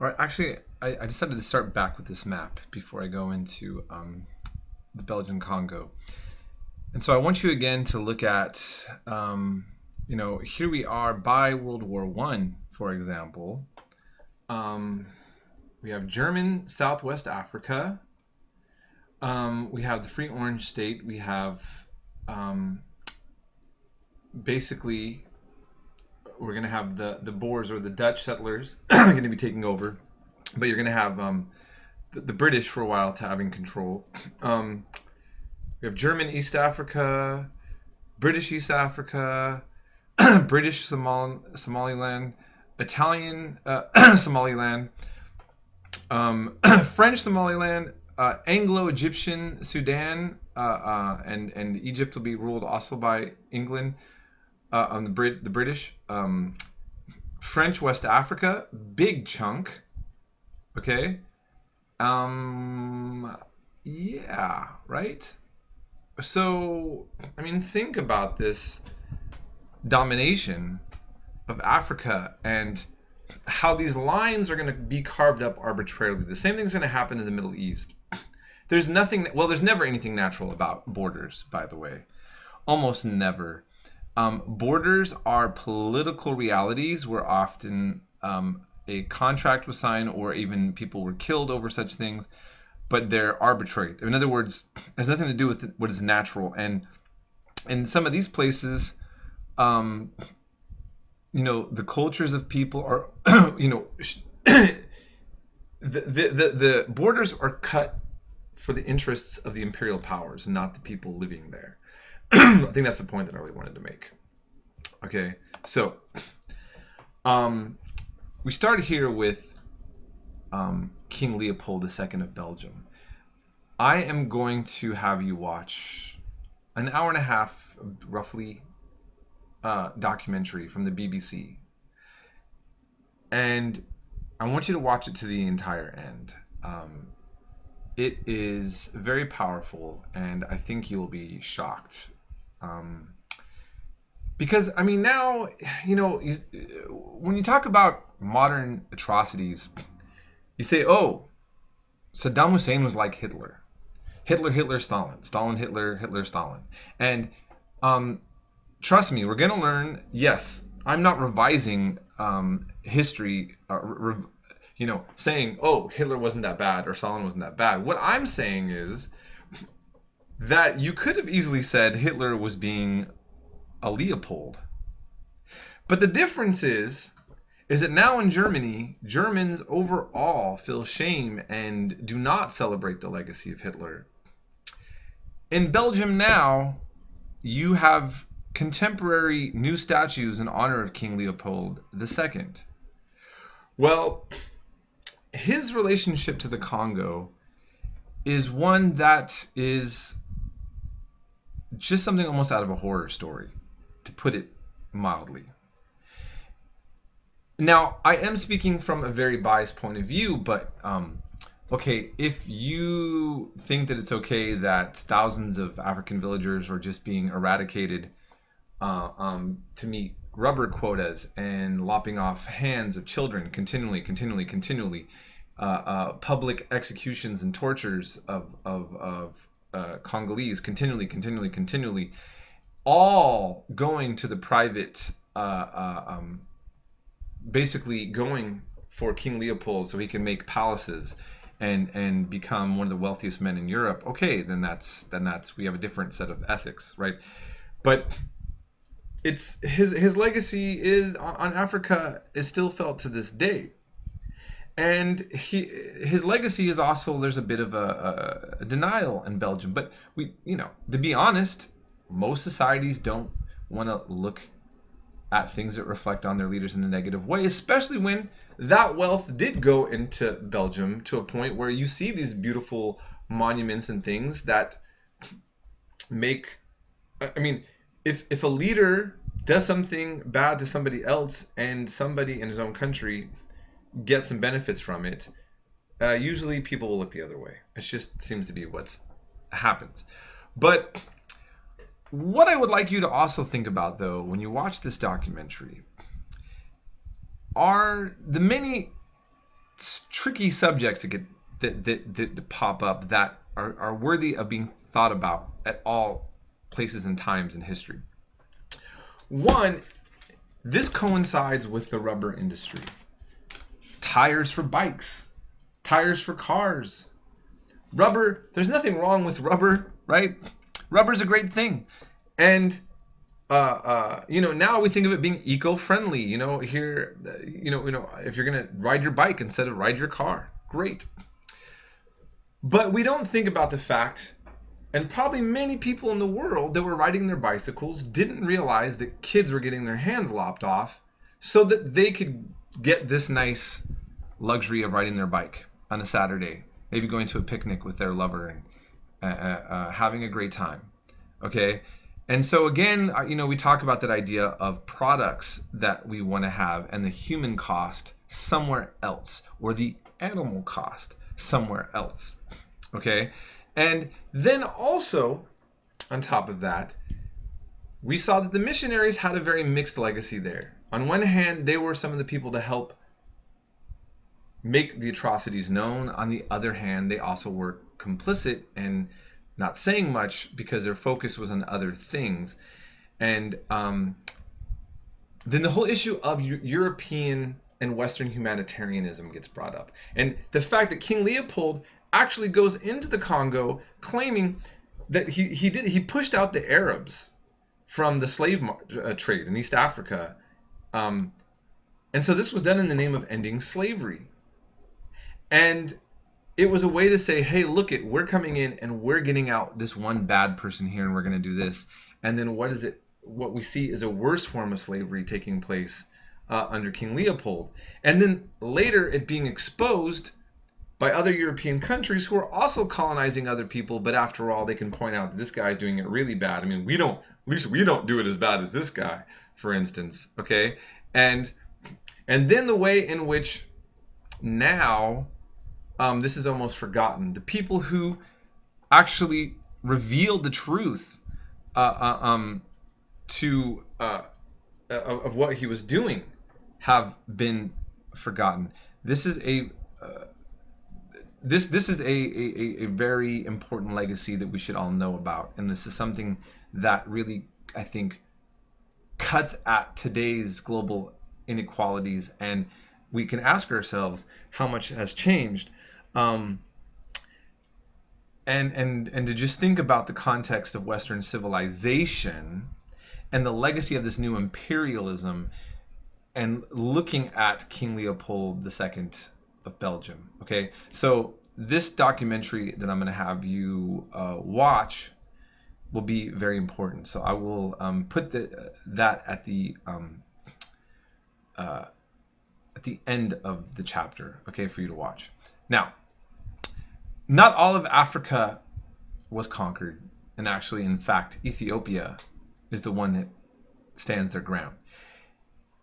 All right, actually, I decided to start back with this map before I go into the Belgian Congo. And so I want you again to look at, here we are by World War One, for example. We have German Southwest Africa. We have the Free Orange State. We have basically, we're going to have the Boers or the Dutch settlers going to be taking over. But you're going to have the British for a while having control. We have German East Africa, British East Africa, British Somaliland, Italian Somaliland, French Somaliland, Anglo-Egyptian Sudan, and Egypt will be ruled also by England, on the British. French West Africa, big chunk. Okay. Yeah, right? So, I mean, think about this domination of Africa and how these lines are going to be carved up arbitrarily. The same thing's going to happen in the Middle East. There's never anything natural about borders, by the way. Almost never. Borders are political realities where often a contract was signed or even people were killed over such things, but they're arbitrary. In other words, it has nothing to do with what is natural. And in some of these places, the cultures of people are, the borders are cut for the interests of the imperial powers, not the people living there. I think that's the point that I really wanted to make. Okay, so we started here with King Leopold II of Belgium. I am going to have you watch an hour and a half, roughly, documentary from the BBC. And I want you to watch it to the entire end. It is very powerful, and I think you'll be shocked. Because, I mean, now, when you talk about modern atrocities, you say, oh, Saddam Hussein was like Hitler. Hitler, Stalin. Stalin, Hitler, Stalin. And trust me, we're going to learn, yes, I'm not revising history, saying, oh, Hitler wasn't that bad or Stalin wasn't that bad. What I'm saying is that you could have easily said Hitler was being a Leopold. But the difference is that now in Germany, Germans overall feel shame and do not celebrate the legacy of Hitler. In Belgium now, you have contemporary new statues in honor of King Leopold II. Well, his relationship to the Congo is one that is just something almost out of a horror story, to put it mildly. Now, I am speaking from a very biased point of view, but okay, if you think that it's okay that thousands of African villagers are just being eradicated to meet rubber quotas and lopping off hands of children continually, public executions and tortures of Congolese continually, all going to the private, basically going for King Leopold so he can make palaces and become one of the wealthiest men in Europe. Okay, then that's we have a different set of ethics, right? But it's his legacy is on Africa is still felt to this day. And his legacy is also, there's a bit of a denial in Belgium. But to be honest, most societies don't want to look at things that reflect on their leaders in a negative way, especially when that wealth did go into Belgium to a point where you see these beautiful monuments and things that make, I mean, if a leader does something bad to somebody else and somebody in his own country gets some benefits from it, usually people will look the other way. It just seems to be what happens. But what I would like you to also think about, though, when you watch this documentary, are the many tricky subjects that pop up that are worthy of being thought about at all places and times in history. One, this coincides with the rubber industry. Tires for bikes, tires for cars. Rubber, there's nothing wrong with rubber, right? Rubber's a great thing. And now we think of it being eco-friendly. Here, if you're gonna ride your bike instead of ride your car, great. But we don't think about the fact, and probably many people in the world that were riding their bicycles didn't realize that kids were getting their hands lopped off so that they could get this nice luxury of riding their bike on a Saturday, maybe going to a picnic with their lover and having a great time. Okay. And so again, we talk about that idea of products that we want to have and the human cost somewhere else, or the animal cost somewhere else. Okay. And then also, on top of that, we saw that the missionaries had a very mixed legacy there. On one hand, they were some of the people to help make the atrocities known. On the other hand, they also were complicit and not saying much because their focus was on other things. And then the whole issue of European and Western humanitarianism gets brought up. And the fact that King Leopold actually goes into the Congo claiming that he pushed out the Arabs from the slave trade in East Africa. And so this was done in the name of ending slavery. And it was a way to say, hey, look it, we're coming in and we're getting out this one bad person here and we're going to do this. And then what we see is a worse form of slavery taking place under King Leopold. And then later it being exposed by other European countries who are also colonizing other people, but after all, they can point out that this guy's doing it really bad. I mean, at least we don't do it as bad as this guy, for instance, okay? And then the way in which now this is almost forgotten. The people who actually revealed the truth of what he was doing have been forgotten. This is a very important legacy that we should all know about, and this is something that really, I think, cuts at today's global inequalities, and we can ask ourselves how much has changed. And to just think about the context of Western civilization and the legacy of this new imperialism, and looking at King Leopold II of Belgium. Okay, so this documentary that I'm going to have you watch will be very important. So I will put that at the end of the chapter, okay, for you to watch. Now, not all of Africa was conquered, and actually, in fact, Ethiopia is the one that stands their ground.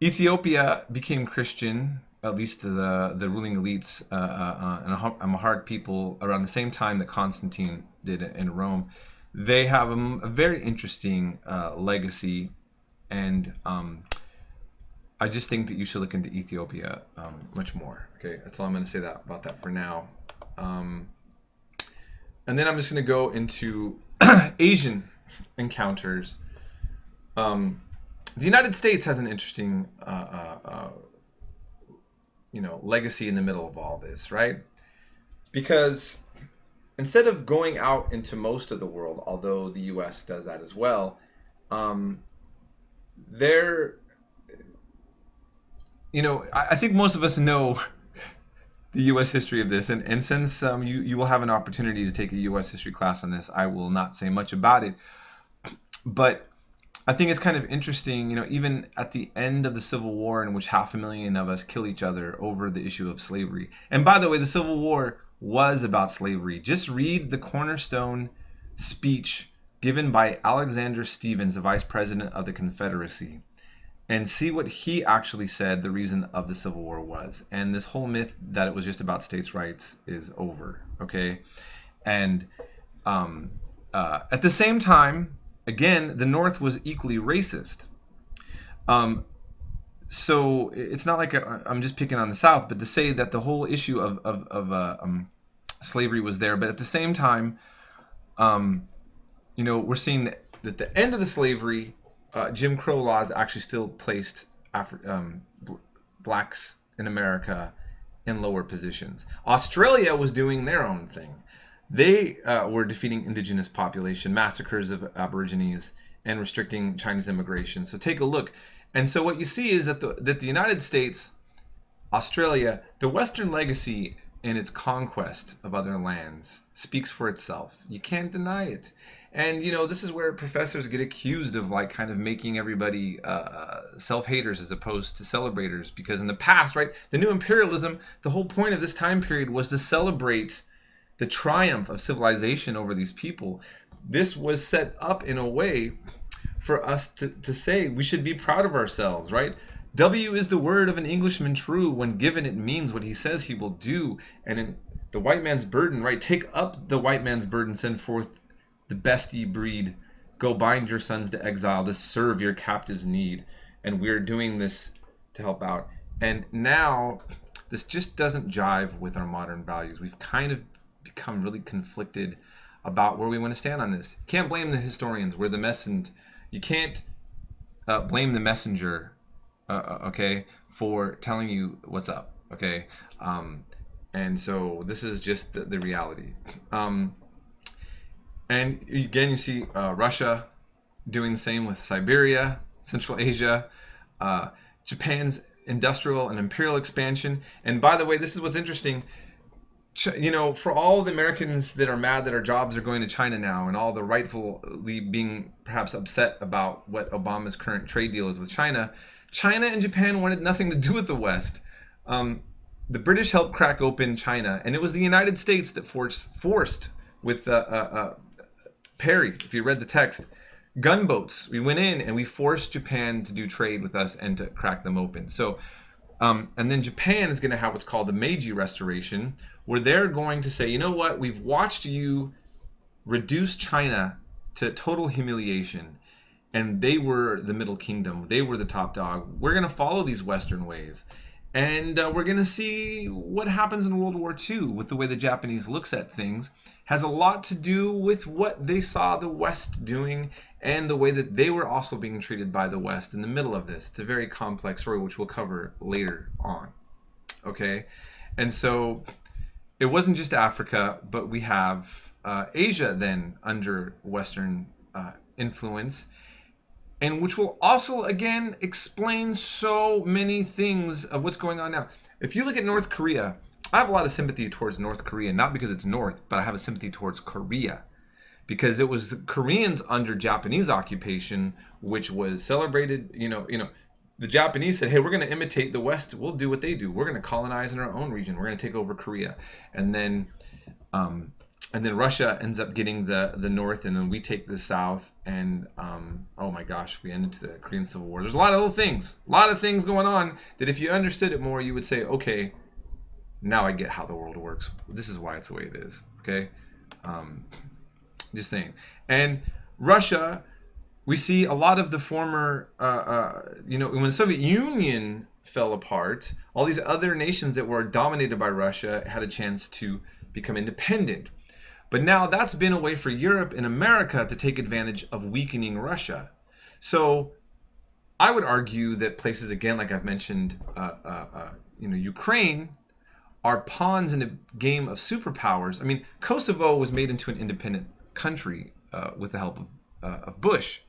Ethiopia became Christian, at least to the ruling elites and Amharic people, around the same time that Constantine did in Rome. They have a very interesting legacy, and I just think that you should look into Ethiopia much more. Okay, that's all I'm going to say about that for now. And then I'm just going to go into Asian encounters. The United States has an interesting, legacy in the middle of all this, right? Because instead of going out into most of the world, although the U.S. does that as well, I think most of us know the U.S. history of this, and since you will have an opportunity to take a U.S. history class on this, I will not say much about it. But I think it's kind of interesting, even at the end of the Civil War, in which 500,000 of us kill each other over the issue of slavery. And by the way, the Civil War was about slavery. Just read the cornerstone speech given by Alexander Stephens, the Vice President of the Confederacy, and see what he actually said the reason of the Civil War was. And this whole myth that it was just about states' rights is over, okay? And at the same time, again, the North was equally racist. So it's not like I'm just picking on the South, but to say that the whole issue of slavery was there, but at the same time, we're seeing that the end of the slavery, Jim Crow laws actually still placed blacks in America in lower positions. Australia was doing their own thing. They were defeating indigenous population, massacres of Aborigines, and restricting Chinese immigration. So take a look. And so what you see is that the United States, Australia, the Western legacy in its conquest of other lands speaks for itself. You can't deny it. And this is where professors get accused of like kind of making everybody self-haters as opposed to celebrators, because in the past, right, the new imperialism, the whole point of this time period was to celebrate the triumph of civilization over these people. This was set up in a way for us to say we should be proud of ourselves, right? W is the word of an Englishman true. When given, it means what he says he will do. And in the white man's burden, right? Take up the white man's burden, send forth the best ye breed. Go bind your sons to exile to serve your captives' need. And we're doing this to help out. And now this just doesn't jive with our modern values. We've kind of become really conflicted about where we want to stand on this. You can't blame the historians. We're the messenger. You can't blame the messenger, okay, for telling you what's up, okay? And so this is just the reality. And again, you see Russia doing the same with Siberia, Central Asia, Japan's industrial and imperial expansion. And by the way, this is what's interesting. For all the Americans that are mad that our jobs are going to China now, and all the rightfully being perhaps upset about what Obama's current trade deal is with China, China and Japan wanted nothing to do with the West. The British helped crack open China, and it was the United States that forced with Perry, if you read the text, gunboats. We went in and we forced Japan to do trade with us and to crack them open. So, and then Japan is going to have what's called the Meiji Restoration, where they're going to say, you know what, we've watched you reduce China to total humiliation, and they were the middle kingdom. They were the top dog. We're going to follow these Western ways. And we're going to see what happens in World War II with the way the Japanese looks at things. Has a lot to do with what they saw the West doing and the way that they were also being treated by the West in the middle of this. It's a very complex story, which we'll cover later on. Okay? And so it wasn't just Africa, but we have Asia then under Western influence, and which will also, again, explain so many things of what's going on now. If you look at North Korea, I have a lot of sympathy towards North Korea, not because it's North, but I have a sympathy towards Korea, because it was the Koreans under Japanese occupation, which was celebrated. The Japanese said, hey, we're going to imitate the West. We'll do what they do. We're going to colonize in our own region. We're going to take over Korea. And then Russia ends up getting the North, and then we take the South. And, oh my gosh, we end into the Korean Civil War. There's a lot of little things, going on that if you understood it more, you would say, okay, now I get how the world works. This is why it's the way it is, okay? Just saying. And Russia, we see a lot of the former, when the Soviet Union fell apart, all these other nations that were dominated by Russia had a chance to become independent. But now that's been a way for Europe and America to take advantage of weakening Russia. So I would argue that places, again, like I've mentioned, Ukraine, are pawns in a game of superpowers. I mean, Kosovo was made into an independent country with the help of Bush.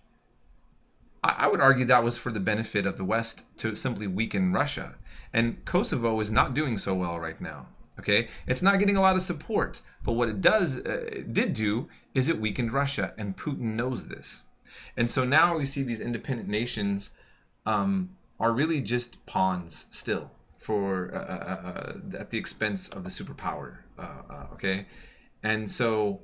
I would argue that was for the benefit of the West to simply weaken Russia. And Kosovo is not doing so well right now. Okay, it's not getting a lot of support, but what it did do is it weakened Russia, and Putin knows this. And so now we see these independent nations are really just pawns still for at the expense of the superpower. Okay, and so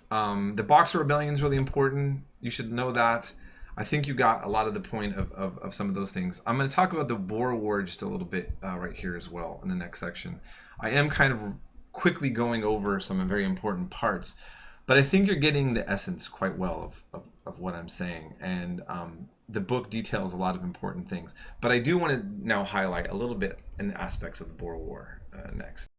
the Boxer Rebellion is really important. You should know that. I think you got a lot of the point of some of those things. I'm going to talk about the Boer War just a little bit right here as well in the next section. I am kind of quickly going over some very important parts, but I think you're getting the essence quite well of what I'm saying. And the book details a lot of important things. But I do want to now highlight a little bit in the aspects of the Boer War next.